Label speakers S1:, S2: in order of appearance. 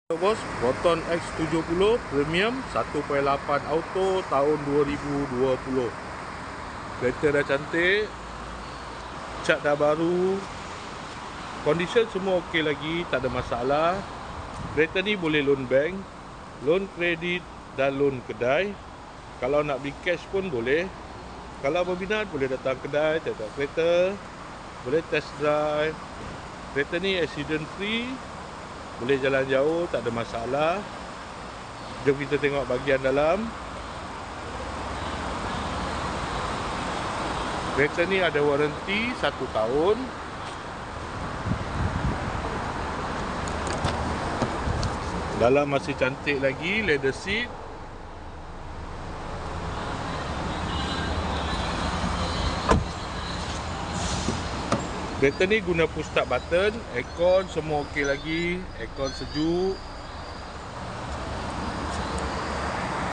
S1: Bos, Proton X70 Premium 1.8 Auto tahun 2020. Kereta dah cantik, cat dah baru, condition semua okey lagi, tak ada masalah. Kereta ni boleh loan bank, loan kredit dan loan kedai. Kalau nak beli cash pun boleh. Kalau berminat boleh datang kedai, tengok kereta, boleh test drive. Kereta ni accident free, boleh jalan jauh, tak ada masalah. Jom kita tengok bahagian dalam. Kereta ni ada waranti 1 tahun. Dalam masih cantik lagi, leather seat. Kereta ni guna push start button, aircon semua okey lagi, aircon sejuk.